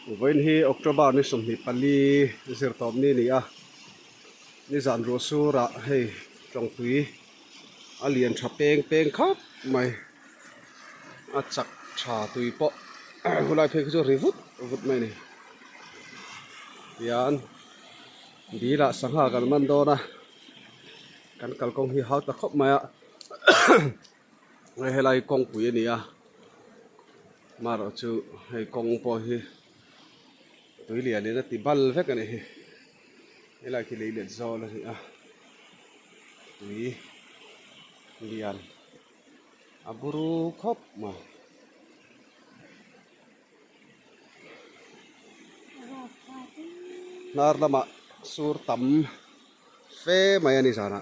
When he October ni som ni pali sir tom ni a ni zan ro sura hey trong tui alien tha peng khap mai a chak tha tui po hulai phe chu rivut vut mai ni yan di la sangha kan man do na kan kal kong hi hau ta khop mai a ngai helai kong pui ni a maro chu hei kong po hi tui lia le na ti bal vek ani hi helai ki le zo la hi a tui lian aburu khop ma nar lama sur tam fe mai ani sana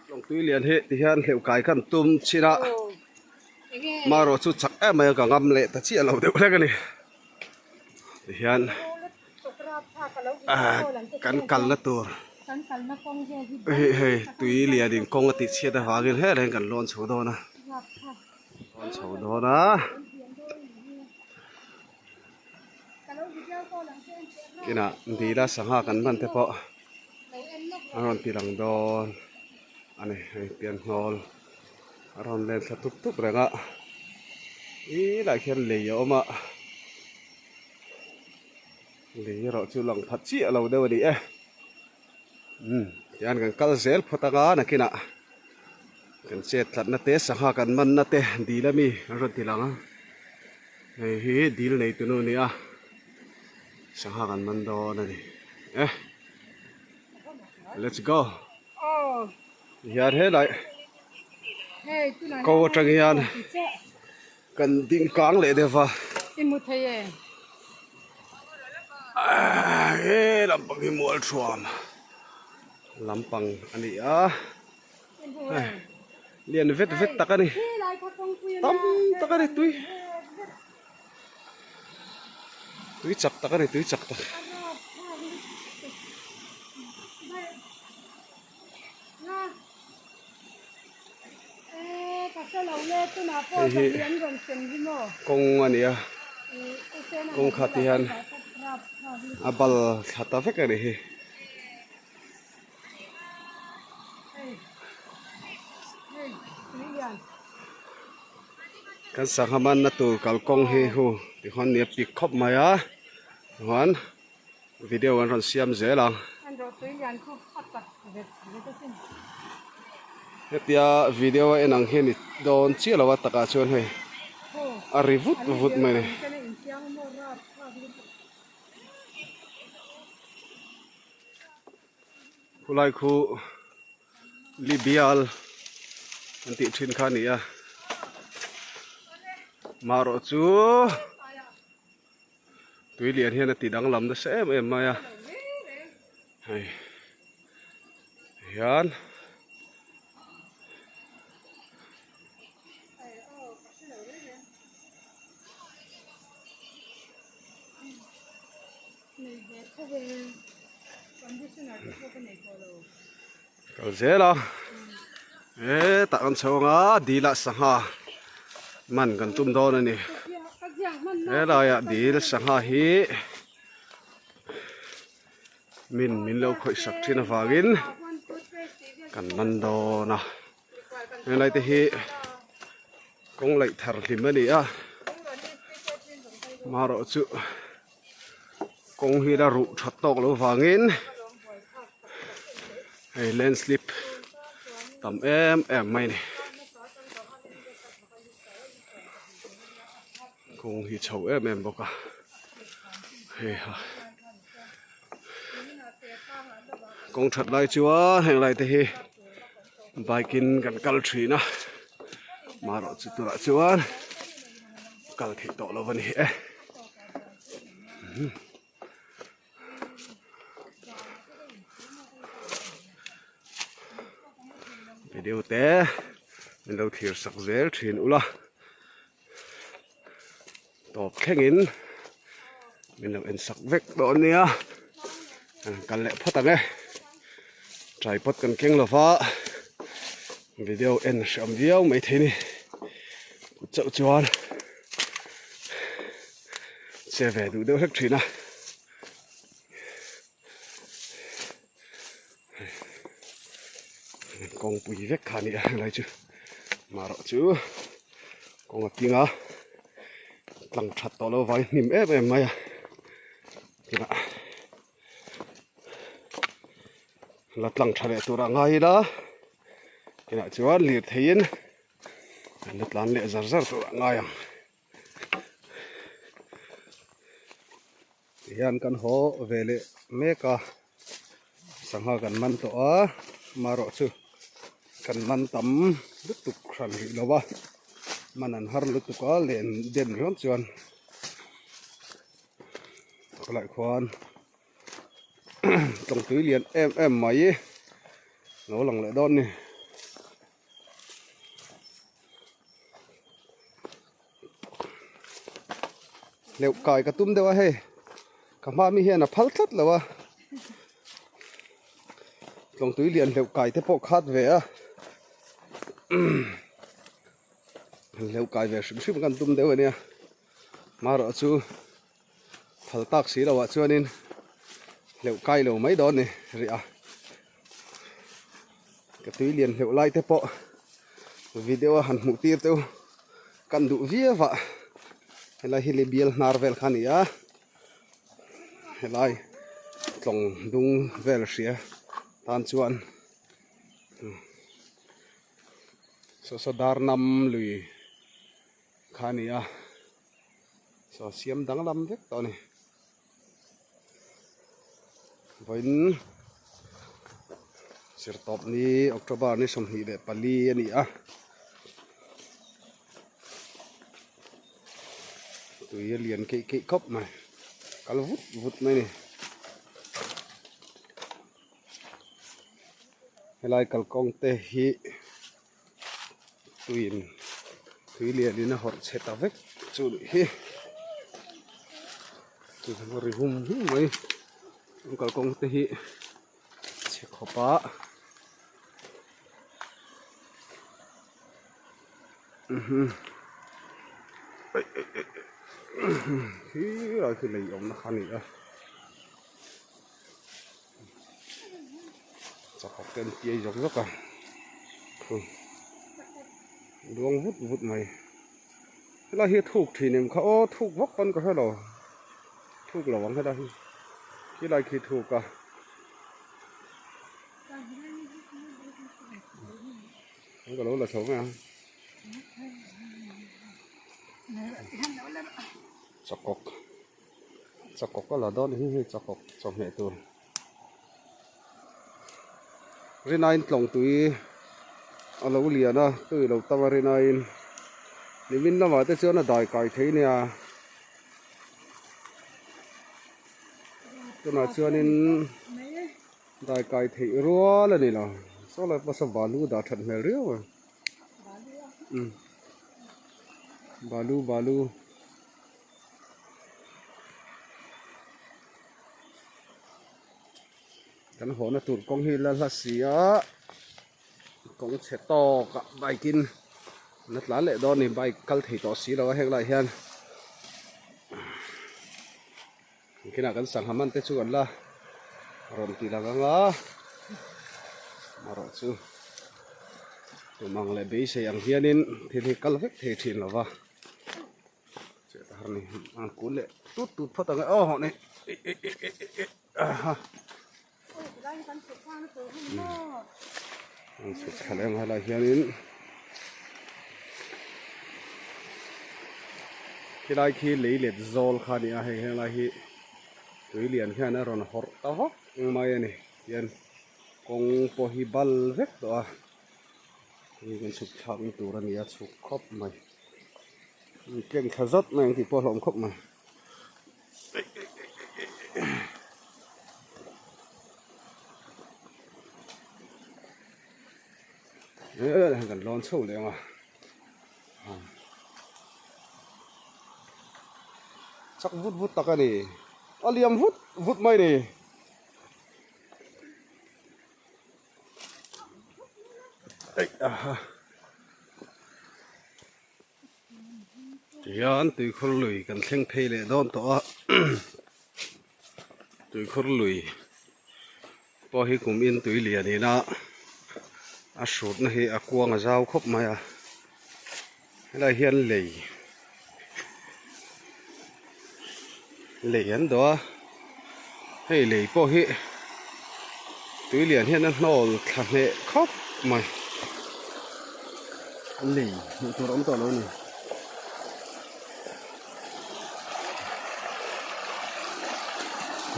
long tui lian he ti hian hleu kai kan tum china maro chu chak e mai ka ngam le ta chi alo deuh hlek ani ti hian kan kal na tur hey tui lia ding kong ati chia da wagin he ren kan lon chho do na kina ndila sangha kan man te po aron pirang don ani pian hol aron len sa tup renga i la khen le yo ma le ro chu lang phat chi alo de wadi e yan kan kal zel photanga na kina kan set thlat na te sangha kan man na te dilami ron tilanga hi dil nei tu no ni a sangha kan man do na ni let's go yar he lai ko tang yan kan ding kang le de fa imu thaye lampang hi mol thuam lampang ani a lian vet takani tam takani tui chak takani tui chak tak kong ani a kong khatihan abal khata vek ani hi kan sanghaman na tu kal kong hi hu ti hon ni pick khop maya hon video an ron siam zelang hetia video enang he ni don chi lawa taka chon he a rivut mai ni hulai khu libial anti thin kha ni a maro chu tui lian hian ti dang lam da sem em mai a hai hian kal zela ta kan chonga dila sangha man kan tum don ani la ya dil sangha hi min lo khoi sak thina wagin kan man do na lai te hi kong lai thar hlim ani a maro chu kong hi da ru that tok lo wangin hey landslip tam em mai ni kong hi chho em boka hey ha kong that lai chuwa heng lai te hi bikin kan kal thri na maro chu tura chuan kal thi to lo van hi video te min lo thir sak zel thin ula top khengin min lo en sak vek do nia kan le photang tripod kan keng lo fa video en sham viau mai thini chau chuan เซเวดูเดี๋ยวเล็กทีนะกองปุ๋ยเวกขานี่อะไรจูมาแล้วจูกองกิ้งอ่ะหลังชัดต่อแล้วไว้นิ่มเอ๊ะไม่อะที่น่ะหลังชัดตัวง่ายละที่น่ะจวนเลียดเทียนหลังเลียดซาตัวง่ายยันกันหัวเวลเมกาสังหากันมันตัวมาแล้วจูกันมันต่ำลุตุกขันหิลวะมันอันหาลุตุกก็เล่นเด่นร้อนจวนหลายคนต้องตื้อเรียนไหมหนูหลังเลยโดนนี่เลี้ยวไก่กระตุ้มเดี๋ยวเฮ้ข้ามามีเห็นพัลทัดเลยวะต้องตื้อเรียนเลี้ยวไก่ที่พวกคาดเวะเลี้ยวไก่เวะชิมกันตุ้มเดี๋ยวเนี่ยมาแล้วจูพัลตักสีแล้ววะจวนนี่เลี้ยวไก่เลี้ยวไม่โดนนี่เรียกระตุ้ยเรียนเลี้ยวไล่ที่พวกวิดีโอหันหมูตีเตียวกันดูวิวะเฮลัยฮิลิเบียลนาร์เวลขันนี่เฮลัยตรงดุงเวลเสียตานจวนสดารนำลุยขันนี่เสียมดังลำเล็กตอนนี้วันสิร์ตอบนี้ออกจากบ้านนี่สมหีเดปลีนี่ตัวเรียนเกะครบไหมกาลวุดไหมนี่เวลากาลกองเตหิตัวเรียนนี่นะหอดเชตาเวกจุดฮิตัวบริหุ่มไหมกาลกองเตหิเชขบปะฮีอะไรคืออะไรอมนะคันนี่จะขอบเต็มเกียร์ยกกันดวงวุดไหมเราเฮียถูกทีนึงเขาถูกวกกันก็ให้เราถูกหลวงให้ได้ที่ไรคือถูกอะมันก็รู้ละชงอ่ะจักกก็ละด้อนที่จักกสองเหตุตัวเรนายตรงตุยเราเลียนะตุยเราตั้งเรนายนี่มินละมาแต่เช้าน่ะได้ไก่ทีเนี่ยตัวน่ะเช้านี้ได้ไก่ทีรัวเลยนี่ล่ะสองเลยภาษาบาลูด่าทันเหรียวบาลูกันหัวน่ะตูดกองหินละเสียกองเสตต่อกับใบกินนัดหลานเละดอนนี่ใบกัลถีต่อสีเราแห้งไรเฮียนขณะกันสั่งหามันเตชกันละรอนตีละกันละมารอจูตัวมังเลยบีเสียงเฮียนินที่กัลเวกที่ละวะเจ้าหนี่อันกูเละตุ๊ดพอตั้งอ๋อนี่สุดแรงอะไรเฮียนินที่ได้ขี้เหลี่ยดโซลขานี่ให้อะไรที่ตัวเรียนแค่นั้นรอนหอร์ตาฮอกมาอย่างนี้ยันกงโปฮิบัลเวกตัวนี่เป็นสุดชาติตัวนี้สุดครบไหมเก่งขจัดแมงที่พอหลอมครบไหมกันร้อนสู้เลยมาชักวุดตะกันนี่อาเลียมวุดไหมนี่ yan tui khur lui kan thleng phei le don to a tui khur lui po hi kum in tui lian ina a sut na hi a kuang a zau khop mai a la hian lei an do hei lei po hi tui lian hian an hnol thla hne khop mai lei ni tur om to lo ni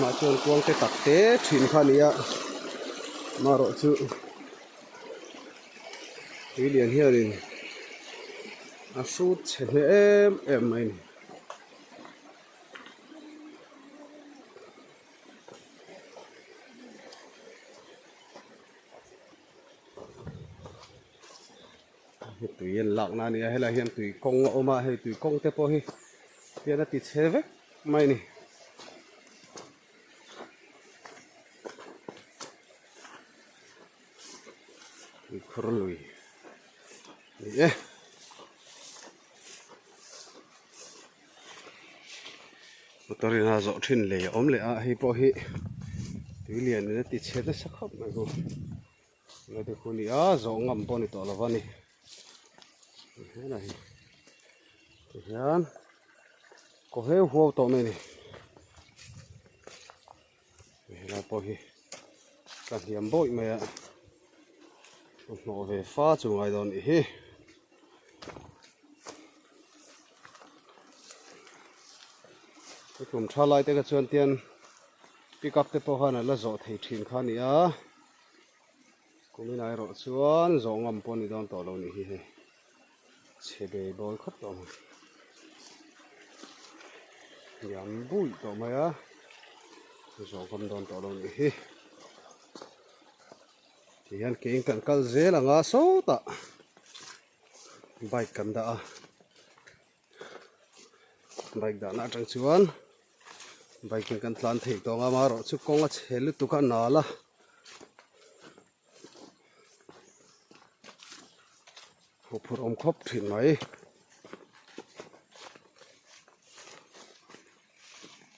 ma chuan kuang te tak te thin kha nia ma ro chu tui lian hian in a sut chen em mai ni tui yên lặng na nia hay là hiện tui kong oma hay tui kong te po hi hiện là tịt xe vek mai ni tui khur lui ni motor na zo thin le om le a hi po hi tui lian ni tịt xe na sa khop mai go le de khu ni a zo ngam po ni to la va ni thế này thì hắn có hết hoa to này này là bao hi cả hiểm bội mày ạ nó về pha chủ ngày đó này hi cái cùng trả lại cái chuyện tiền pick up cái bao này là rõ thấy thiên khá này á cũng như này rồi chuyện rõ ngầm bao này đang tỏ lâu này hi chế bề bồi khóc to mà nhắm bụi to mày á rồi con đòn to đâu nhỉ thì anh kinh cần câu dễ là ngã số ta bike cần đã bike đã nãy trăng chuan bike cần plan thiệt to ngã mà rồi chút con ngã chế lướt tụ cả nà la hộp ôm khóc thì mấy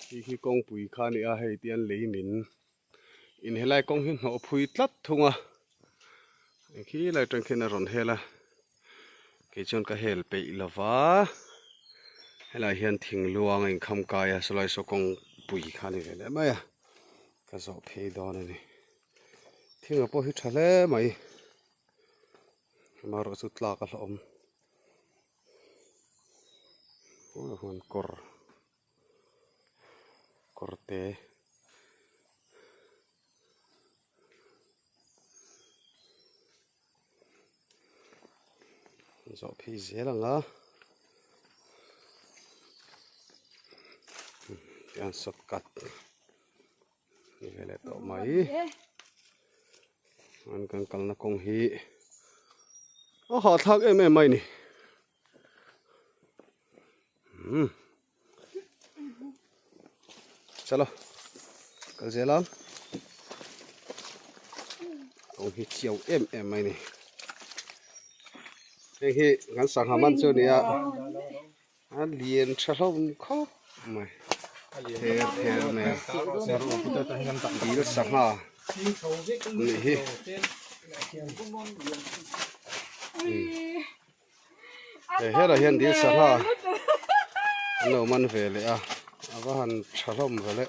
khi con bùi khan này hay tiền lấy mình in hay lại con hin họ bùi tắt thung à khi lại trong khi nào rồi hay là cái chuyện cái hell bị là vá hay là hiện thình luang anh không cài à rồi số con bùi khan này lại mấy à cái số pay đó này thình ở bùi thật lẽ mấy mà rồi sút lạc cái lom ôi hoàn cor corte zo phi dễ là ngã tiền sập cắt như vậy là tổ máy anh cần cần là công hi họ thắc em mày nè chalo cái gì lắm ông hi chiều em mày nè cái hi ngắn sáng hàm ăn chưa nè anh liền chalo khóc mày thế nè đi được sáng ha nè hi hết là hiện đi sáng ha nấu măn về lại à và hắn trả lông về lại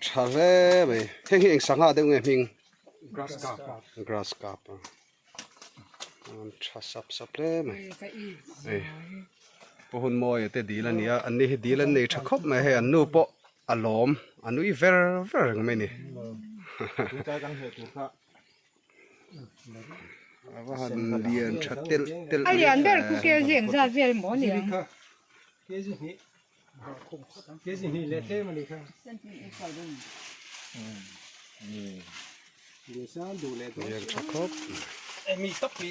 trả lẽ vậy thế hiện sáng ha đâu nghe mình grass carp trả sắp lẽ mày po hun moi te di la nia an ni di lan nei tha khop mai he an nu po alom anu I ver mai ni và han lian chat tel alian ber ku ke jeng za vel mo ni ke ji ni le te ma ni kha lian tha khop mi tap pi